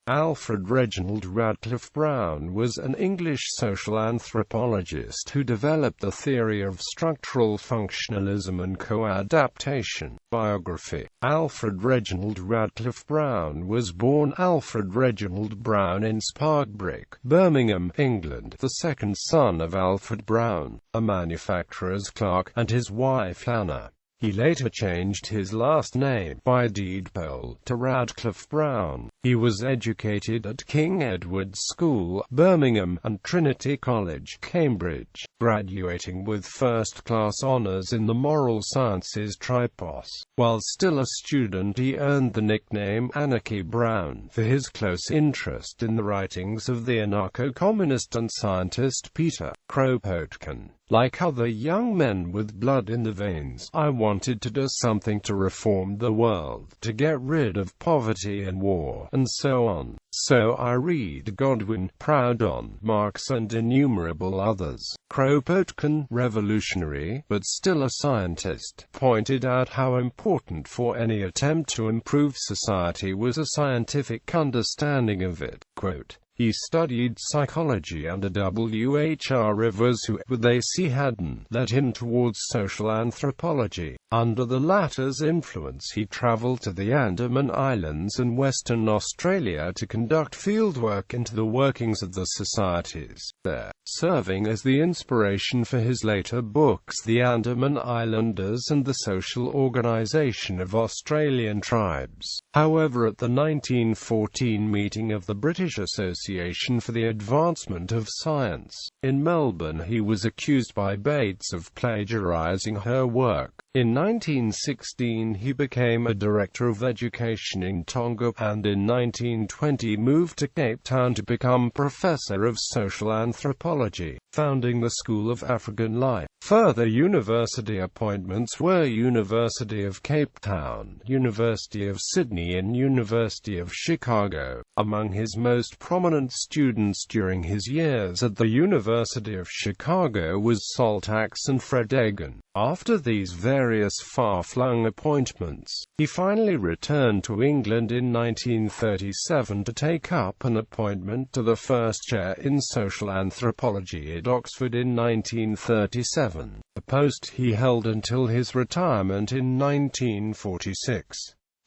Alfred Reginald Radcliffe-Brown was an English social anthropologist who developed the theory of structural functionalism and co-adaptation. Biography. Alfred Reginald Radcliffe-Brown was born Alfred Reginald Brown in Sparkbrick, Birmingham, England, the second son of Alfred Brown, a manufacturer's clerk, and his wife Anna. He later changed his last name, by deed poll, to Radcliffe-Brown. He was educated at King Edward's School, Birmingham, and Trinity College, Cambridge, graduating with first-class honours in the moral sciences tripos. While still a student, he earned the nickname Anarchy Brown for his close interest in the writings of the anarcho-communist and scientist Peter Kropotkin. Like other young men with blood in the veins, I wanted to do something to reform the world, to get rid of poverty and war, and so on. So I read Godwin, Proudhon, Marx and innumerable others. Kropotkin, revolutionary, but still a scientist, pointed out how important for any attempt to improve society was a scientific understanding of it. Quote, he studied psychology under W.H.R. Rivers, who, with A.C. Haddon, led him towards social anthropology. Under the latter's influence, he traveled to the Andaman Islands and Western Australia to conduct fieldwork into the workings of the societies there, serving as the inspiration for his later books The Andaman Islanders and the Social Organisation of Australian Tribes. However, at the 1914 meeting of the British Association for the Advancement of Science in Melbourne, he was accused by Bates of plagiarising her work. In 1916 he became a Director of Education in Tonga, and in 1920 moved to Cape Town to become Professor of Social Anthropology, founding the School of African Life. Further university appointments were University of Cape Town, University of Sydney and University of Chicago. Among his most prominent students during his years at the University of Chicago was Saltax and Fred Egan. After these various far-flung appointments, he finally returned to England in 1937 to take up an appointment to the first chair in social anthropology at Oxford in 1937, a post he held until his retirement in 1946.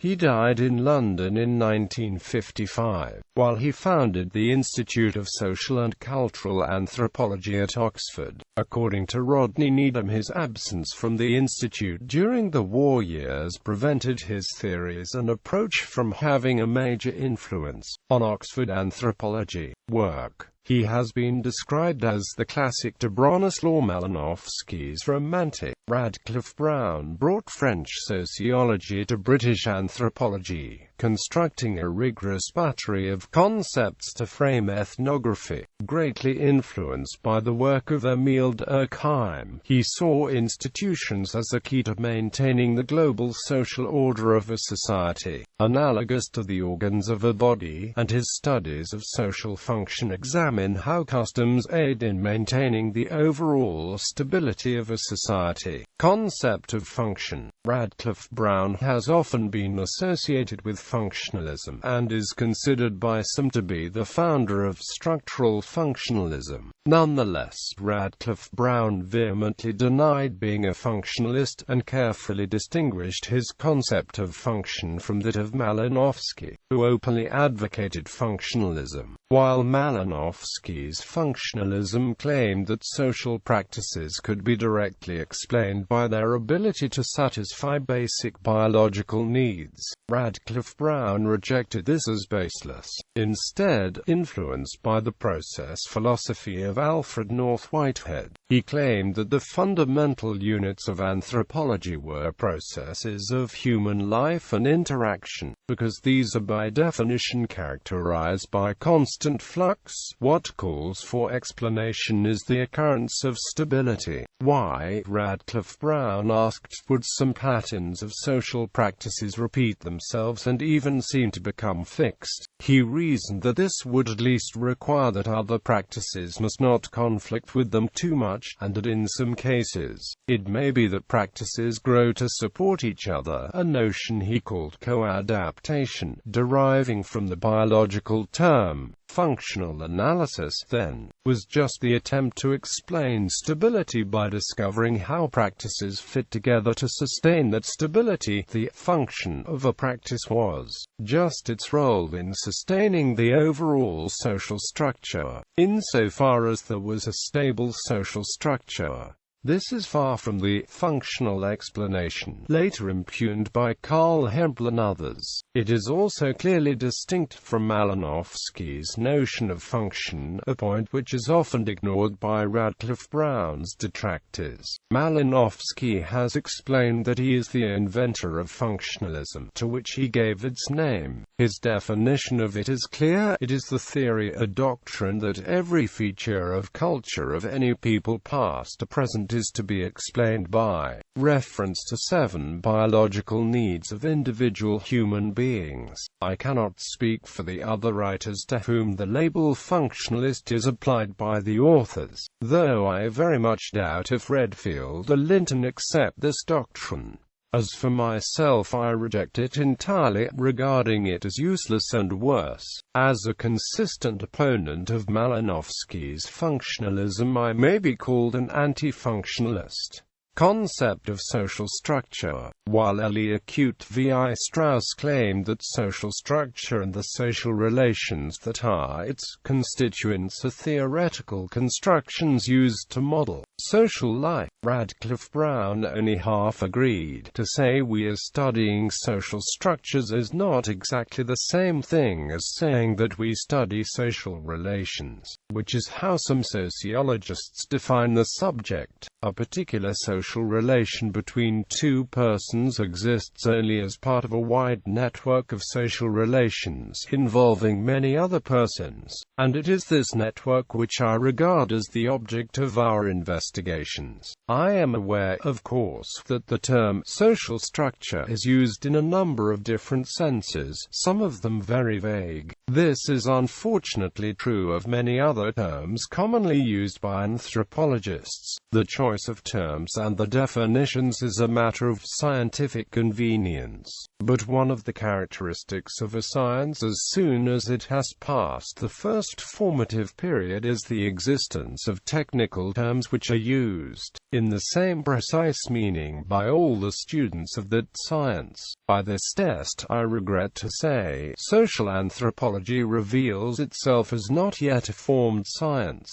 He died in London in 1955, while he founded the Institute of Social and Cultural Anthropology at Oxford. According to Rodney Needham, his absence from the institute during the war years prevented his theories and approach from having a major influence on Oxford anthropology work. He has been described as the classic to Bronislaw Malinowski's romantic. Radcliffe-Brown brought French sociology to British anthropology, constructing a rigorous battery of concepts to frame ethnography. Greatly influenced by the work of Emile Durkheim, he saw institutions as a key to maintaining the global social order of a society, analogous to the organs of a body, and his studies of social function examine how customs aid in maintaining the overall stability of a society. Concept of function. Radcliffe-Brown has often been associated with functionalism, and is considered by some to be the founder of structural functionalism. Nonetheless, Radcliffe-Brown vehemently denied being a functionalist, and carefully distinguished his concept of function from that of Malinowski, who openly advocated functionalism. While Malinowski's functionalism claimed that social practices could be directly explained by their ability to satisfy basic biological needs, Radcliffe-Brown rejected this as baseless. Instead, influenced by the process philosophy of Alfred North Whitehead, he claimed that the fundamental units of anthropology were processes of human life and interaction, because these are by definition characterized by constant constant flux. What calls for explanation is the occurrence of stability. Why, Radcliffe-Brown asked, would some patterns of social practices repeat themselves and even seem to become fixed? He reasoned that this would at least require that other practices must not conflict with them too much, and that in some cases, it may be that practices grow to support each other, a notion he called co-adaptation, deriving from the biological term. Functional analysis, then, was just the attempt to explain stability by discovering how practices fit together to sustain that stability. The function of a practice was just its role in sustaining the overall social structure, insofar as there was a stable social structure. This is far from the functional explanation later impugned by Karl Hempel and others. It is also clearly distinct from Malinowski's notion of function, a point which is often ignored by Radcliffe-Brown's detractors. Malinowski has explained that he is the inventor of functionalism, to which he gave its name. His definition of it is clear: it is the theory, a doctrine, that every feature of culture of any people past or present is to be explained by reference to 7 biological needs of individual human beings. I cannot speak for the other writers to whom the label functionalist is applied by the authors, though I very much doubt if Redfield or Linton accept this doctrine. As for myself, I reject it entirely, regarding it as useless and worse. As a consistent opponent of Malinowski's functionalism, I may be called an anti-functionalist. Concept of social structure. While Acute V.I. Strauss claimed that social structure and the social relations that are its constituents are theoretical constructions used to model social life, Radcliffe-Brown only half agreed. To say we are studying social structures is not exactly the same thing as saying that we study social relations, which is how some sociologists define the subject. A particular social relation between two persons exists only as part of a wide network of social relations involving many other persons, and it is this network which I regard as the object of our investigations. I am aware, of course, that the term social structure is used in a number of different senses, some of them very vague. This is unfortunately true of many other terms commonly used by anthropologists. The choice of terms and the definitions is a matter of scientific convenience, but one of the characteristics of a science as soon as it has passed the first formative period is the existence of technical terms which are used in the same precise meaning by all the students of that science. By this test, I regret to say, social anthropology reveals itself as not yet a formed science.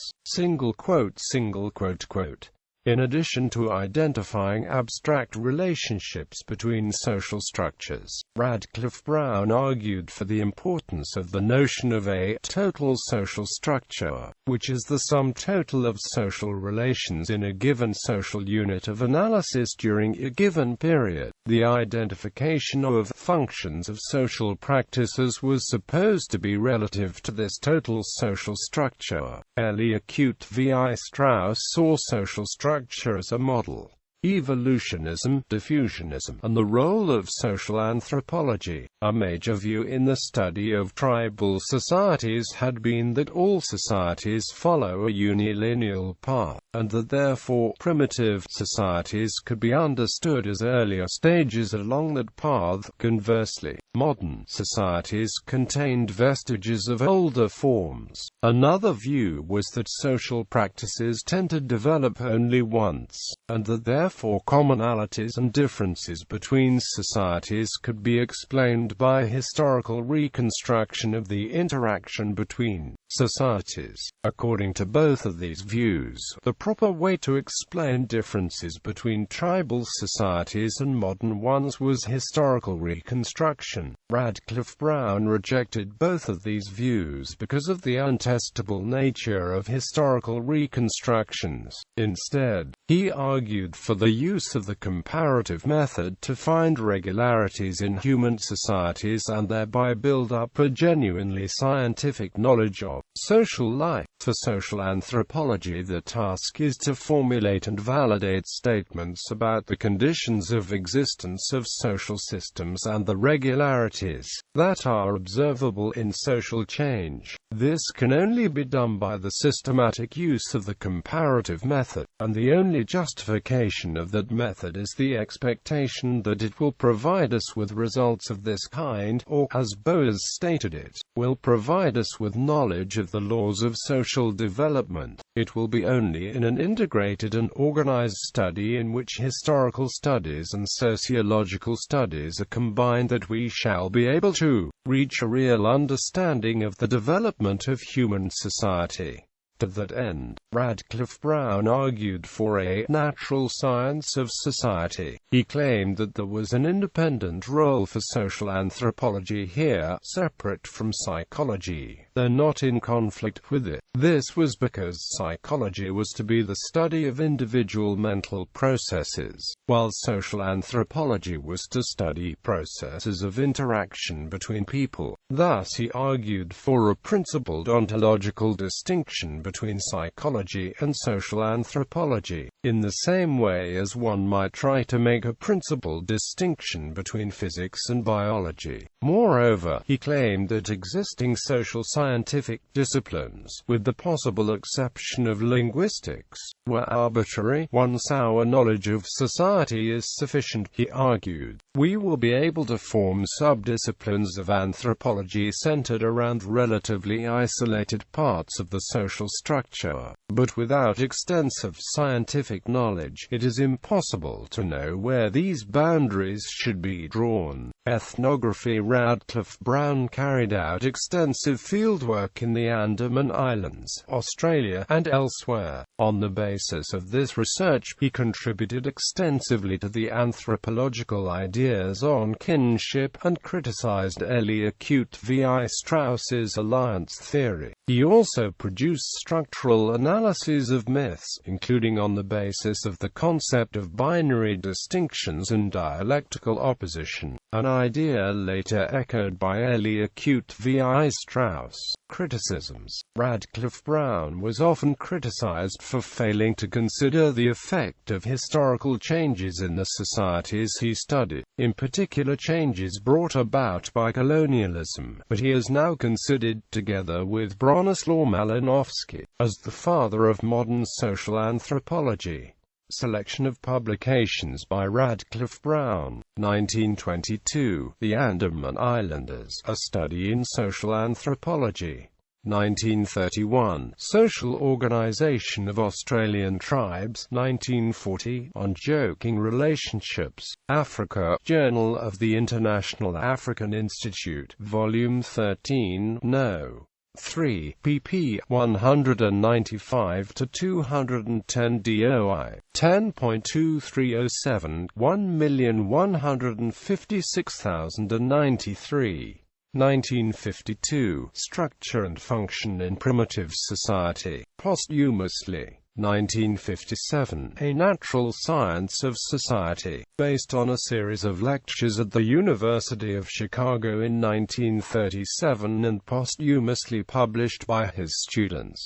In addition to identifying abstract relationships between social structures, Radcliffe-Brown argued for the importance of the notion of a total social structure, which is the sum total of social relations in a given social unit of analysis during a given period. The identification of functions of social practices was supposed to be relative to this total social structure. Acute V.I. Strauss saw social structure as a model. Evolutionism, diffusionism, and the role of social anthropology. A major view in the study of tribal societies had been that all societies follow a unilineal path, and that therefore primitive societies could be understood as earlier stages along that path. Conversely, modern societies contained vestiges of older forms. Another view was that social practices tend to develop only once, and that therefore commonalities and differences between societies could be explained by historical reconstruction of the interaction between societies. According to both of these views, the proper way to explain differences between tribal societies and modern ones was historical reconstruction. Radcliffe-Brown rejected both of these views because of the untestable nature of historical reconstructions. Instead, he argued for the the use of the comparative method to find regularities in human societies and thereby build up a genuinely scientific knowledge of social life. For social anthropology, the task is to formulate and validate statements about the conditions of existence of social systems and the regularities that are observable in social change. This can only be done by the systematic use of the comparative method, and the only justification of that method is the expectation that it will provide us with results of this kind, or, as Boas stated it, will provide us with knowledge of the laws of social development. It will be only in an integrated and organized study in which historical studies and sociological studies are combined that we shall be able to reach a real understanding of the development of human society. To that end, Radcliffe-Brown argued for a natural science of society. He claimed that there was an independent role for social anthropology here, separate from psychology, though not in conflict with it. This was because psychology was to be the study of individual mental processes, while social anthropology was to study processes of interaction between people. Thus he argued for a principled ontological distinction between psychology and social anthropology, in the same way as one might try to make a principled distinction between physics and biology. Moreover, he claimed that existing social scientific disciplines, with the possible exception of linguistics, were arbitrary. Once our knowledge of society is sufficient, he argued, we will be able to form subdisciplines of anthropology centered around relatively isolated parts of the social structure. But without extensive scientific knowledge, it is impossible to know where these boundaries should be drawn. Ethnography. Radcliffe-Brown carried out extensive fieldwork in the Andaman Islands, Australia, and elsewhere. On the basis of this research, he contributed extensively to the anthropological ideas on kinship, and criticized Elie-Acute V.I. Strauss's alliance theory. He also produced structural analyses of myths, including on the basis of the concept of binary distinctions and dialectical opposition, an idea later echoed by Elie-Acute V.I. Strauss. Criticisms. Radcliffe-Brown was often criticized for failing to consider the effect of historical changes in the societies he studied, in particular changes brought about by colonialism, but he is now considered, together with Bronislaw Malinowski, as the father of modern social anthropology. Selection of publications by Radcliffe-Brown. 1922, The Andaman Islanders, A Study in Social Anthropology. 1931, Social Organization of Australian Tribes. 1940, On Joking Relationships, Africa, Journal of the International African Institute, Volume 13, No. 3, pp. 195 to 210 DOI 10.2307 1,156,093. 1952, Structure and Function in Primitive Society, posthumously. 1957, A Natural Science of Society, based on a series of lectures at the University of Chicago in 1937 and posthumously published by his students.